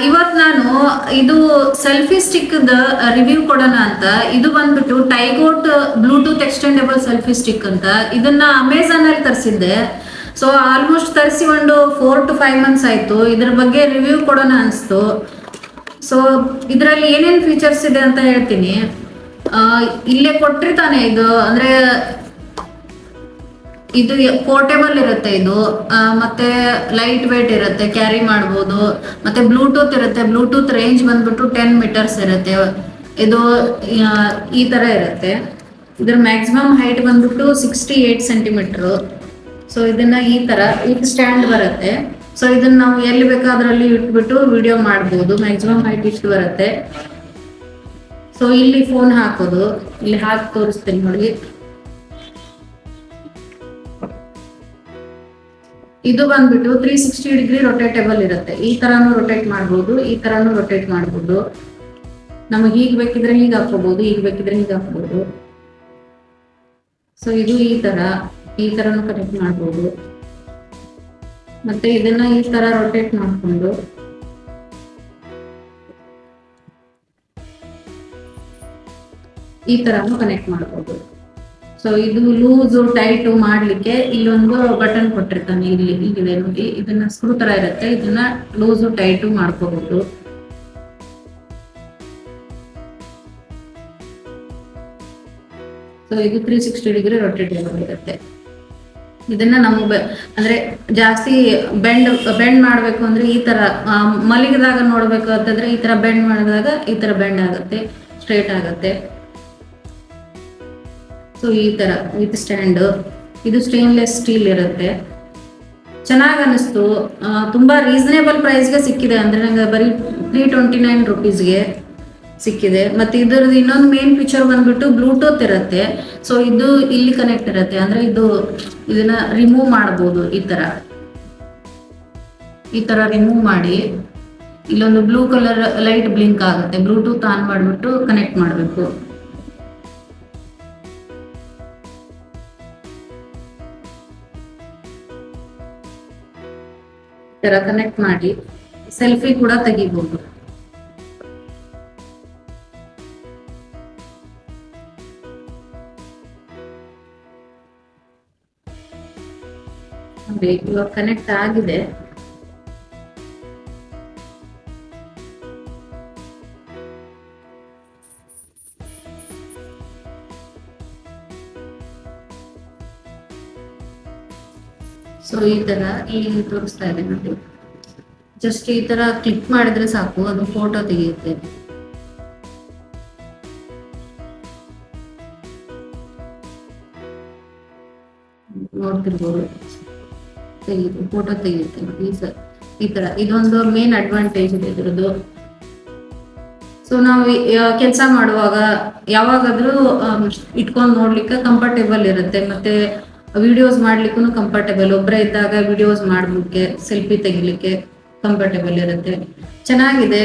ಇವತ್ ನಾನು ಇದು ಸೆಲ್ಫಿ ಸ್ಟಿಕ್ ರಿವ್ಯೂ ಕೊಡೋಣ ಅಂತ. ಇದು ಬಂದ್ಬಿಟ್ಟು ಟೈಗೋಟ್ ಬ್ಲೂಟೂತ್ ಎಕ್ಸ್ಟೆಂಡೇಬಲ್ ಸೆಲ್ಫಿ ಸ್ಟಿಕ್ ಅಂತ. ಇದನ್ನ ಅಮೆಝಾನ್ ಅಲ್ಲಿ ತರಿಸಿದ್ದೆ. ಸೊ ಆಲ್ಮೋಸ್ಟ್ ತರಿಸಿ ಒಂದು 4 to 5 months ಆಯ್ತು. ಇದ್ರ ಬಗ್ಗೆ ರಿವ್ಯೂ ಕೊಡೋಣ ಅನಿಸ್ತು. ಸೊ ಇದರಲ್ಲಿ ಏನೇನು ಫೀಚರ್ಸ್ ಇದೆ ಅಂತ ಹೇಳ್ತೀನಿ. ಇಲ್ಲೇ ಕೊಟ್ಟಿರ್ತಾನೆ. ಇದು ಅಂದ್ರೆ ಇದು ಪೋರ್ಟೇಬಲ್ ಇರುತ್ತೆ. ಇದು ಮತ್ತೆ ಲೈಟ್ ವೇಟ್ ಇರುತ್ತೆ, ಕ್ಯಾರಿ ಮಾಡ್ಬೋದು. ಮತ್ತೆ ಬ್ಲೂಟೂತ್ ಇರುತ್ತೆ. ಬ್ಲೂಟೂತ್ ರೇಂಜ್ ಬಂದ್ಬಿಟ್ಟು 10 meters ಇರುತ್ತೆ. ಇದು ಈ ತರ ಇರುತ್ತೆ. ಇದ್ರ ಮ್ಯಾಕ್ಸಿಮಮ್ ಹೈಟ್ ಬಂದ್ಬಿಟ್ಟು 68 centimeter. ಸೊ ಇದನ್ನ ಈ ತರ ಇದು ಸ್ಟ್ಯಾಂಡ್ ಬರುತ್ತೆ. ಸೊ ಇದನ್ನ ನಾವು ಎಲ್ಲಿ ಬೇಕಾದ್ರಲ್ಲಿ ಇಟ್ಬಿಟ್ಟು ವಿಡಿಯೋ ಮಾಡ್ಬೋದು. ಮ್ಯಾಕ್ಸಿಮಮ್ ಹೈಟ್ ಇಷ್ಟು ಬರುತ್ತೆ. ಸೊ ಇಲ್ಲಿ ಫೋನ್ ಹಾಕೋದು, ಇಲ್ಲಿ ಹಾಕಿ ತೋರಿಸ್ತೀನಿ ನೋಡಿ. ಇದು ಬಂದ್ಬಿಟ್ಟು 360 degree ರೊಟೇಟೇಬಲ್ ಇರುತ್ತೆ. ಈ ತರಾನು ರೊಟೇಟ್ ಮಾಡ್ಬೋದು, ಈ ತರಾನು ರೊಟೇಟ್ ಮಾಡ್ಬೋದು. ನಮಗೆ ಹೀಗ್ ಬೇಕಿದ್ರೆ ಹೀಗೆ ಹಾಕೋಬಹುದು, ಹೀಗ್ ಬೇಕಿದ್ರೆ ಹೀಗೆ ಹಾಕೋಬಹುದು. ಸೊ ಇದು ಈ ತರನು ಕನೆಕ್ಟ್ ಮಾಡ್ಬೋದು. ಮತ್ತೆ ಇದನ್ನ ಈ ತರ ರೊಟೇಟ್ ಮಾಡ್ಕೊಂಡು ಈ ತರಾನು ಕನೆಕ್ಟ್ ಮಾಡ್ಬೋದು. ಸೊ ಇದು ಲೂಸ್ ಟೈಟ್ ಮಾಡ್ಲಿಕ್ಕೆ ಇಲ್ಲೊಂದು ಬಟನ್ ಕೊಟ್ಟಿರ್ತಾನೆ. ಇಲ್ಲಿದೆ ನೋಡಿ, ಇದನ್ನ ಸ್ಕ್ರೂ ತರ ಇರುತ್ತೆ. ಇದನ್ನ ಲೂಸ್ ಟೈಟ್ ಮಾಡ್ಕೋಬಹುದು. ಸೊ ಇದು 360 degree ರೊಟೇಟೇಬಲ್ ಇರುತ್ತೆ. ಇದನ್ನ ನಾವು ಅಂದ್ರೆ ಜಾಸ್ತಿ ಬೆಂಡ್ ಮಾಡ್ಬೇಕು ಅಂದ್ರೆ ಈ ತರ ಮಲಗಿದಾಗ ನೋಡ್ಬೇಕು ಅಂತಂದ್ರೆ ಈ ತರ ಬೆಂಡ್ ಮಾಡಿದಾಗ ಈ ತರ ಬೆಂಡ್ ಆಗುತ್ತೆ, ಸ್ಟ್ರೇಟ್ ಆಗುತ್ತೆ. ಸೊ ಈ ತರ ವಿತ್ ಸ್ಟ್ಯಾಂಡ್. ಇದು ಸ್ಟೇನ್ಲೆಸ್ ಸ್ಟೀಲ್ ಇರುತ್ತೆ. ಚೆನ್ನಾಗಿ ಅನಿಸ್ತು. ತುಂಬಾ ರೀಸನೇಬಲ್ ಪ್ರೈಸ್ಗೆ ಸಿಕ್ಕಿದೆ. ಅಂದ್ರೆ ನಂಗೆ ಬರೀ 329 rupeesಗೆ ಸಿಕ್ಕಿದೆ. ಮತ್ತೆ ಇದ್ರದ್ದು ಇನ್ನೊಂದು ಮೇನ್ ಫೀಚರ್ ಬಂದ್ಬಿಟ್ಟು ಬ್ಲೂಟೂತ್ ಇರುತ್ತೆ. ಸೊ ಇದು ಇಲ್ಲಿ ಕನೆಕ್ಟ್ ಇರುತ್ತೆ. ಅಂದ್ರೆ ಇದನ್ನ ರಿಮೂವ್ ಮಾಡ್ಬೋದು. ಈ ತರ ರಿಮೂವ್ ಮಾಡಿ ಇಲ್ಲೊಂದು ಬ್ಲೂ ಕಲರ್ ಲೈಟ್ ಬ್ಲಿಂಕ್ ಆಗುತ್ತೆ. ಬ್ಲೂಟೂತ್ ಆನ್ ಮಾಡ್ಬಿಟ್ಟು ಕನೆಕ್ಟ್ ಮಾಡಬೇಕು. ತರ ಕನೆಕ್ಟ್ ಮಾಡಿ ಸೆಲ್ಫಿ ಕೂಡ ತೆಗಿಬಹುದು. ಇವಾಗ ಕನೆಕ್ಟ್ ಆಗಿದೆ. ಸೊ ಈ ತರ ಇಲ್ಲಿ ತೋರಿಸ್ತಾ ಇದೆ ನೋಡಿ. ಜಸ್ಟ್ ಈ ತರ ಕ್ಲಿಕ್ ಮಾಡಿದ್ರೆ ಸಾಕು, ಅದು ಫೋಟೋ ತೆಗೆಯುತ್ತೆ. ನೋಡ್ತಿರ್ಬೋದು, ಫೋಟೋ ತೆಗೆಯುತ್ತೆ. ಈ ತರ ಇದೊಂದು ಮೇನ್ ಅಡ್ವಾಂಟೇಜ್ ಇದೆ ಇದ್ರದ್ದು. ಸೊ ನಾವು ಕೆಲಸ ಮಾಡುವಾಗ ಯಾವಾಗಾದ್ರೂ ಇಟ್ಕೊಂಡು ನೋಡ್ಲಿಕ್ಕೆ ಕಂಫರ್ಟೇಬಲ್ ಇರುತ್ತೆ. ಮತ್ತೆ ವಿಡಿಯೋಸ್ ಮಾಡ್ಲಿಕ್ಕೂ ಕಂಫರ್ಟೇಬಲ್. ಒಬ್ಬರೇ ಇದ್ದಾಗ ವಿಡಿಯೋಸ್ ಮಾಡ್ಲಿಕ್ಕೆ, ಸೆಲ್ಫಿ ತೆಗಿಲಿಕ್ಕೆ ಕಂಫರ್ಟೇಬಲ್ ಇರುತ್ತೆ. ಚೆನ್ನಾಗಿದೆ.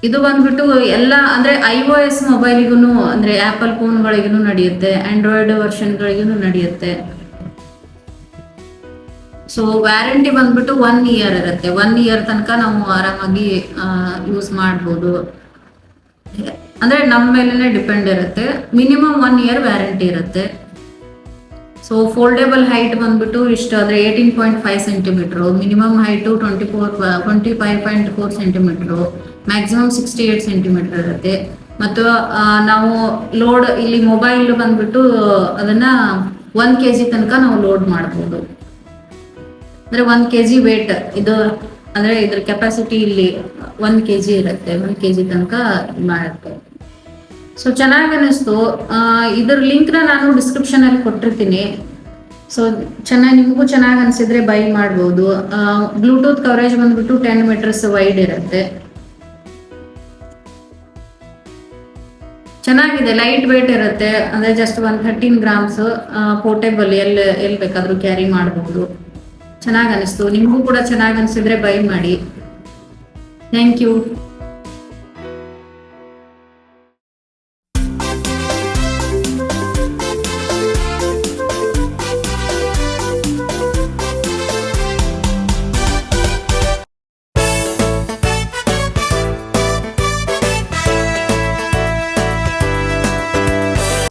ಇದು ಬಂದ್ಬಿಟ್ಟು ಎಲ್ಲ ಅಂದ್ರೆ iOS ಮೊಬೈಲಿಗೂ ಅಂದ್ರೆ ಆಪಲ್ ಫೋನ್ಗಳಿಗೂ ನಡೆಯುತ್ತೆ, ಆಂಡ್ರಾಯ್ಡ್ ವರ್ಷನ್ಗಳಿಗೂ ನಡೆಯುತ್ತೆ. ಸೊ ವ್ಯಾರಂಟಿ ಬಂದ್ಬಿಟ್ಟು 1 year ಇರುತ್ತೆ. 1 year ತನಕ ನಾವು ಆರಾಮಾಗಿ ಯೂಸ್ ಮಾಡ್ಬೋದು. ಅಂದ್ರೆ ನಮ್ಮ ಮೇಲೆನೆ ಡಿಪೆಂಡ್ ಇರುತ್ತೆ. ಮಿನಿಮಮ್ 1 year ವ್ಯಾರಂಟಿ ಇರುತ್ತೆ. ಸೊ ಫೋಲ್ಡೇಬಲ್ ಹೈಟ್ ಬಂದ್ಬಿಟ್ಟು ಇಷ್ಟು ಅಂದ್ರೆ 18.5 centimeter. Minimum height 25.4 centimeter. Maximum 68 centimeter ಇರುತ್ತೆ. ಮತ್ತು ನಾವು ಲೋಡ್ ಇಲ್ಲಿ ಮೊಬೈಲ್ ಬಂದ್ಬಿಟ್ಟು ಅದನ್ನ 1 kg ತನಕ ನಾವು ಲೋಡ್ ಮಾಡ್ಬೋದು. ಅಂದ್ರೆ 1 kg ವೇಟ್ ಇದು. ಅಂದ್ರೆ ಇದ್ರ ಕೆಪಾಸಿಟಿ ಇಲ್ಲಿ 1 kg ಇರುತ್ತೆ. 1 kg ತನಕ ಮಾಡುತ್ತೆ. ಸೊ ಚೆನ್ನಾಗಿ ಅನಿಸ್ತು. ಇದ್ರ ಲಿಂಕ್ನ ನಾನು ಡಿಸ್ಕ್ರಿಪ್ಷನ್ ಅಲ್ಲಿ ಕೊಟ್ಟಿರ್ತೀನಿ. ಸೊ ನಿಮಗೂ ಚೆನ್ನಾಗಿ ಅನಿಸಿದ್ರೆ ಬೈ ಮಾಡ್ಬೋದು. ಬ್ಲೂಟೂತ್ ಕವರೇಜ್ ಬಂದ್ಬಿಟ್ಟು 10 meters ವೈಡ್ ಇರುತ್ತೆ. ಚೆನ್ನಾಗಿದೆ. ಲೈಟ್ ವೇಟ್ ಇರುತ್ತೆ. ಅಂದ್ರೆ ಜಸ್ಟ್ 113 grams. ಪೋರ್ಟೇಬಲ್ ಎಲ್ಲಿ ಬೇಕಾದ್ರೂ ಕ್ಯಾರಿ ಮಾಡಬಹುದು. ಚೆನ್ನಾಗಿ ಅನಿಸ್ತು. ನಿಮಗೂ ಕೂಡ ಚೆನ್ನಾಗಿ ಅನಿಸಿದ್ರೆ ಬೈ ಮಾಡಿ. Thank you.